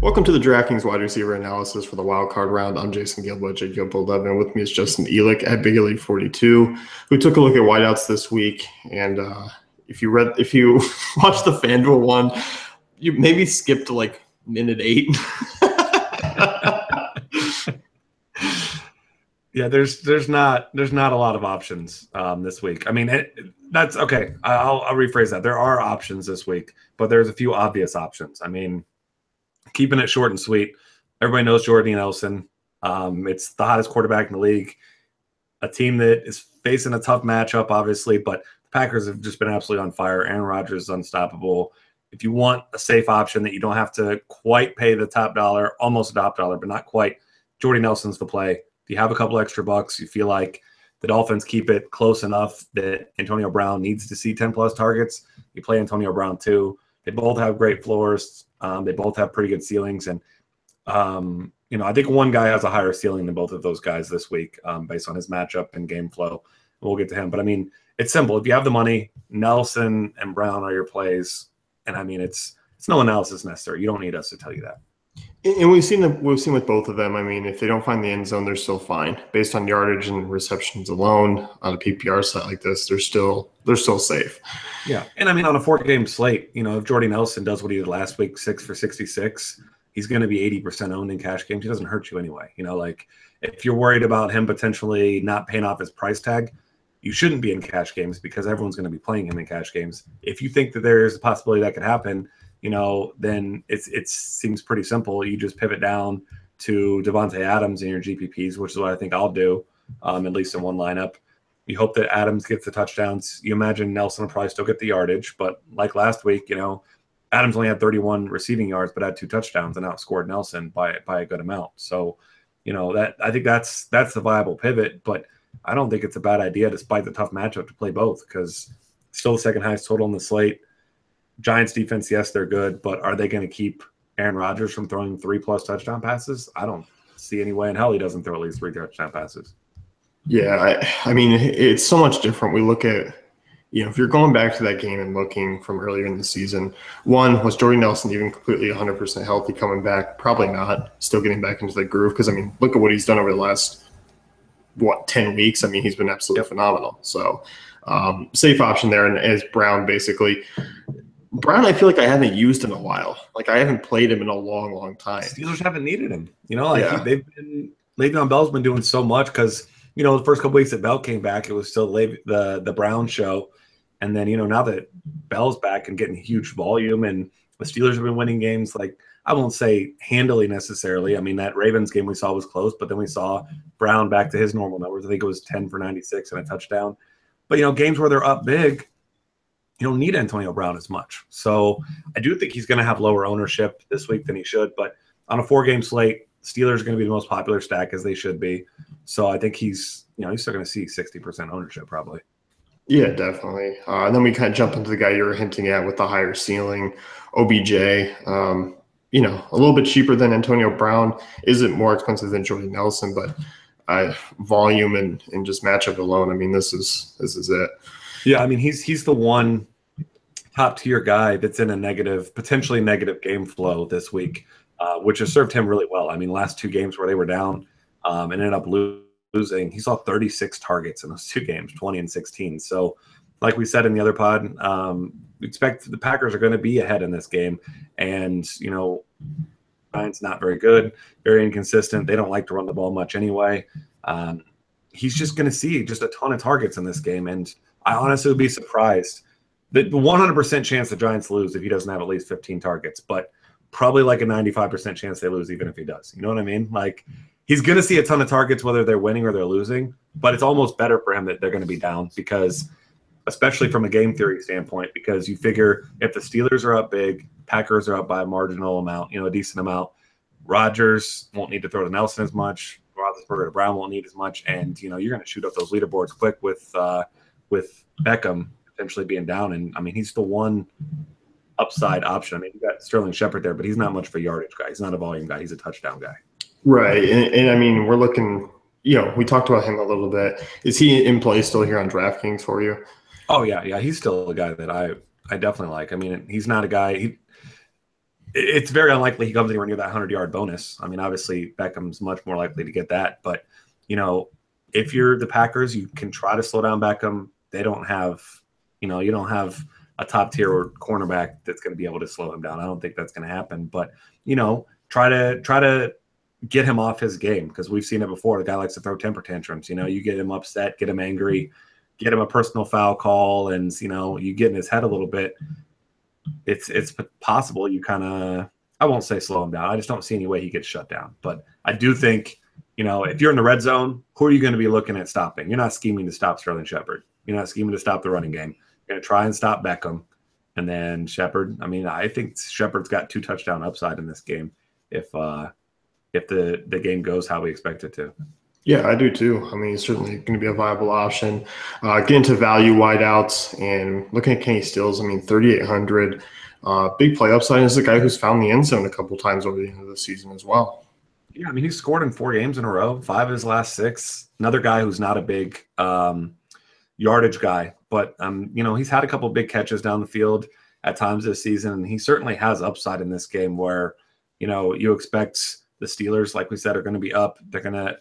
Welcome to the DraftKings wide receiver analysis for the wild card round. I'm Jason Gilbert at Gilbert11. With me is Justin Elick at Big Elite 42, who took a look at wideouts this week. And if you watched the FanDuel one, you maybe skipped to like minute 8. Yeah, there's not a lot of options this week. I mean, that's okay. I'll rephrase that. There are options this week, but there's a few obvious options. I mean, keeping it short and sweet. Everybody knows Jordy Nelson. It's the hottest quarterback in the league. A team that is facing a tough matchup, obviously, but the Packers have just been absolutely on fire. Aaron Rodgers is unstoppable. If you want a safe option that you don't have to quite pay the top dollar, almost top dollar, but not quite, Jordy Nelson's the play. If you have a couple extra bucks, you feel like the Dolphins keep it close enough that Antonio Brown needs to see 10-plus targets, you play Antonio Brown too. They both have great floors. They both have pretty good ceilings. And, I think one guy has a higher ceiling than both of those guys this week based on his matchup and game flow. We'll get to him. But, I mean, it's simple. If you have the money, Nelson and Brown are your plays. And, I mean, it's no analysis necessary. You don't need us to tell you that. And we've seen with both of them. I mean, if they don't find the end zone, they're still fine. Based on yardage and receptions alone on a PPR set like this, they're still safe. Yeah. And I mean, on a 4-game slate, if Jordy Nelson does what he did last week, 6 for 66, he's going to be 80% owned in cash games. He doesn't hurt you anyway. Like if you're worried about him potentially not paying off his price tag, you shouldn't be in cash games because everyone's going to be playing him in cash games. If you think that there's a possibility that could happen, then it seems pretty simple. You just pivot down to Devontae Adams in your GPPs, which is what I think I'll do, at least in one lineup. You hope that Adams gets the touchdowns. You imagine Nelson will probably still get the yardage, but like last week, Adams only had 31 receiving yards, but had 2 touchdowns and outscored Nelson by a good amount. So, that I think that's the viable pivot, but I don't think it's a bad idea, despite the tough matchup, to play both because still the second highest total on the slate. Giants defense, yes, they're good, but are they going to keep Aaron Rodgers from throwing 3+ touchdown passes? I don't see any way in hell he doesn't throw at least 3 touchdown passes. Yeah, I mean, it's so much different. We look at, if you're going back to that game and looking from earlier in the season, one, was Jordy Nelson even completely 100% healthy coming back? Probably not. Still getting back into the groove because, I mean, look at what he's done over the last, 10 weeks? I mean, he's been absolutely phenomenal. So, safe option there, and as Brown basically – Brown, I feel like I haven't used in a while. Like I haven't played him in a long, long time. Steelers haven't needed him. Le'Veon Bell's been doing so much because the first couple weeks that Bell came back, it was still the Brown show, and then now that Bell's back and getting huge volume, and the Steelers have been winning games. Like I won't say handily necessarily. I mean that Ravens game we saw was close, but then we saw Brown back to his normal numbers. I think it was 10 for 96 and a touchdown. But games where they're up big, you don't need Antonio Brown as much. So I do think he's going to have lower ownership this week than he should. But on a 4-game slate, Steelers are going to be the most popular stack, as they should be. So I think he's still going to see 60% ownership probably. Yeah, definitely. And then we kind of jump into the guy you were hinting at with the higher ceiling, OBJ. A little bit cheaper than Antonio Brown. Isn't more expensive than Jordy Nelson, but volume and just matchup alone, I mean, this is it. Yeah, I mean, he's the one top-tier guy that's in a potentially negative game flow this week, which has served him really well. I mean, last 2 games where they were down and ended up losing, he saw 36 targets in those 2 games, 20 and 16. So like we said in the other pod, we expect the Packers are going to be ahead in this game. And, Giants not very good, very inconsistent. They don't like to run the ball much anyway. He's just going to see just a ton of targets in this game. And I honestly would be surprised. The 100% chance the Giants lose if he doesn't have at least 15 targets, but probably like a 95% chance they lose even if he does. You know what I mean? Like he's going to see a ton of targets whether they're winning or they're losing, but it's almost better for him that they're going to be down because especially from a game theory standpoint, because you figure if the Steelers are up big, Packers are up by a marginal amount, a decent amount, Rodgers won't need to throw to Nelson as much, Roethlisberger to Brown won't need as much, and you're going to shoot up those leaderboards quick with Beckham potentially being down. And I mean, he's the one upside option. I mean, you got Sterling Shepard there, but he's not much of a yardage guy. He's not a volume guy. He's a touchdown guy. Right. And I mean, we're looking, we talked about him a little bit. Is he in play still here on DraftKings for you? Oh, yeah. Yeah. He's still a guy that I definitely like. I mean, he's not a guy. it's very unlikely he comes anywhere near that 100-yard bonus. I mean, obviously Beckham's much more likely to get that, but if you're the Packers, you can try to slow down Beckham. They don't have, you don't have a top tier cornerback that's going to be able to slow him down. I don't think that's going to happen, but try to get him off his game, because we've seen it before. The guy likes to throw temper tantrums. You get him upset, get him angry, get him a personal foul call, and you get in his head a little bit. It's possible you kind of, I won't say slow him down. I just don't see any way he gets shut down. But I do think, if you're in the red zone, who are you going to be looking at stopping? You're not scheming to stop Sterling Shepard. You're not scheming to stop the running game. You're going to try and stop Beckham. And then Shepard, I mean, I think Shepard's got 2 touchdown upside in this game if the game goes how we expect it to. Yeah, I do too. I mean, he's certainly going to be a viable option. Get into value wideouts and looking at Kenny Stills. I mean, 3,800, big play upside. Is a guy who's found the end zone a couple times over the end of the season as well. Yeah, I mean, he's scored in 4 games in a row, 5 of his last 6. Another guy who's not a big yardage guy, but he's had a couple big catches down the field at times this season, and he certainly has upside in this game where you expect the Steelers, like we said, are going to be up.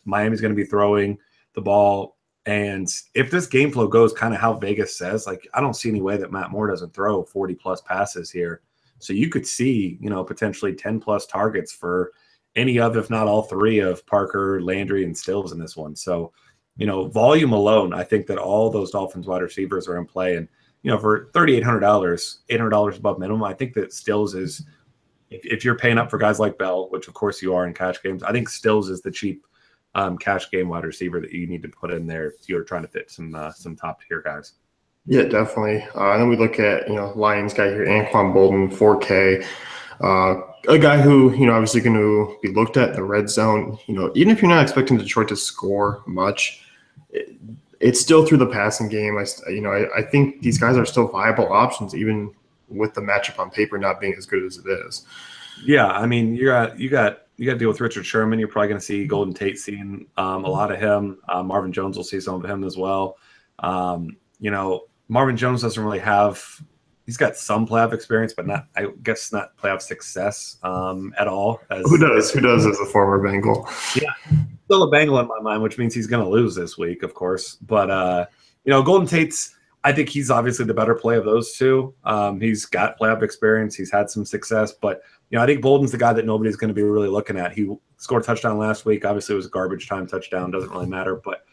Miami's going to be throwing the ball. And if this game flow goes kind of how Vegas says, I don't see any way that Matt Moore doesn't throw 40-plus passes here. So you could see, potentially 10-plus targets for any of, if not all 3 of Parker, Landry, and Stills in this one. So, volume alone, I think that all those Dolphins wide receivers are in play. And, for $3,800, $800 above minimum, I think that Stills is – if you're paying up for guys like Bell, which of course you are in cash games, I think Stills is the cheap cash game wide receiver that you need to put in there if you're trying to fit some top tier guys. Yeah, definitely. And then we look at Lions guy here, Anquan Bolden, 4K, a guy who obviously going to be looked at in the red zone. Even if you're not expecting Detroit to score much, it's still through the passing game. I think these guys are still viable options even with the matchup on paper not being as good as it is. Yeah, I mean, you got to deal with Richard Sherman. You're probably going to see Golden Tate seeing a lot of him. Marvin Jones will see some of him as well. Marvin Jones doesn't really have – he's got some playoff experience, but not playoff success at all. Who does as a former Bengal? Yeah, still a Bengal in my mind, which means he's going to lose this week, of course. But, Golden Tate's – I think he's obviously the better play of those 2. He's got playoff experience. He's had some success. But, I think Bolden's the guy that nobody's going to be really looking at. He scored a touchdown last week. Obviously, it was a garbage time touchdown. Doesn't really matter. But,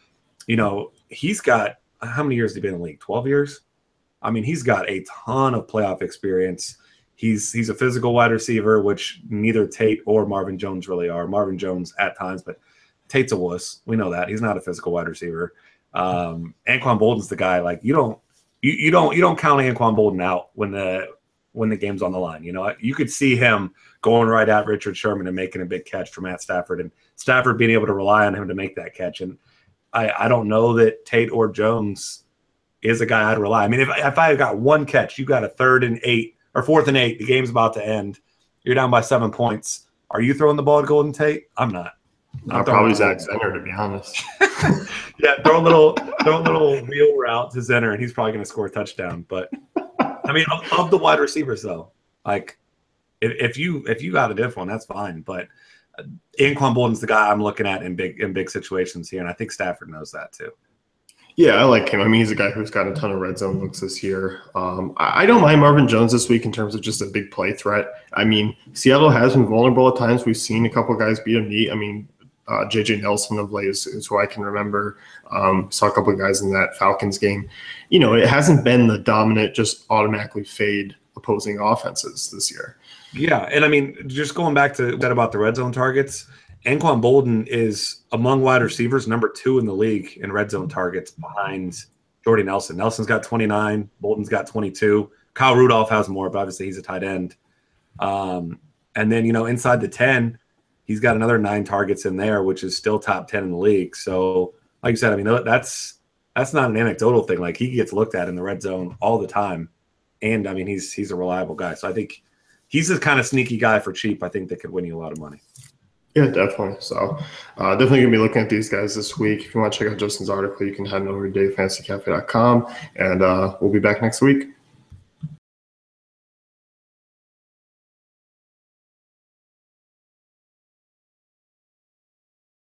he's got – how many years has he been in the league? 12 years? I mean, he's got a ton of playoff experience. He's a physical wide receiver, which neither Tate or Marvin Jones really are. Marvin Jones at times, but Tate's a wuss. We know that. He's not a physical wide receiver. Anquan Bolden's the guy. You don't count Anquan Bolden out when the game's on the line. You could see him going right at Richard Sherman and making a big catch for Matt Stafford, and Stafford being able to rely on him to make that catch. And I don't know that Tate or Jones is a guy I'd rely. I mean, if I got one catch, you got a 3rd and 8 or 4th and 8, the game's about to end, you're down by 7 points. Are you throwing the ball at Golden Tate? I'm not. Probably Zach Zenner, to be honest. Yeah, throw a little wheel route to Zenner, and he's probably going to score a touchdown. But I mean, of the wide receivers, though, if you got a diff one, that's fine. But Anquan Bolden's the guy I'm looking at in big situations here, and I think Stafford knows that too. Yeah, I like him. I mean, he's a guy who's got a ton of red zone looks this year. I don't mind Marvin Jones this week in terms of just a big play threat. I mean, Seattle has been vulnerable at times. We've seen a couple of guys beat him neat. I mean, J.J. Nelson of late is who I can remember. Saw a couple of guys in that Falcons game. It hasn't been the dominant, just automatically fade opposing offenses this year. Yeah, and I mean, just going back to that about the red zone targets, Anquan Bolden is among wide receivers number 2 in the league in red zone targets behind Jordy Nelson. Nelson's got 29, Bolden's got 22. Kyle Rudolph has more, but obviously he's a tight end. And then, inside the 10, he's got another 9 targets in there, which is still top 10 in the league. So, like you said, I mean, that's not an anecdotal thing. He gets looked at in the red zone all the time. And, I mean, he's a reliable guy. So I think he's the kind of sneaky guy for cheap, I think, that could win you a lot of money. Yeah, definitely. So definitely going to be looking at these guys this week. If you want to check out Justin's article, you can head over to DaveFantasyCafe.com, and we'll be back next week.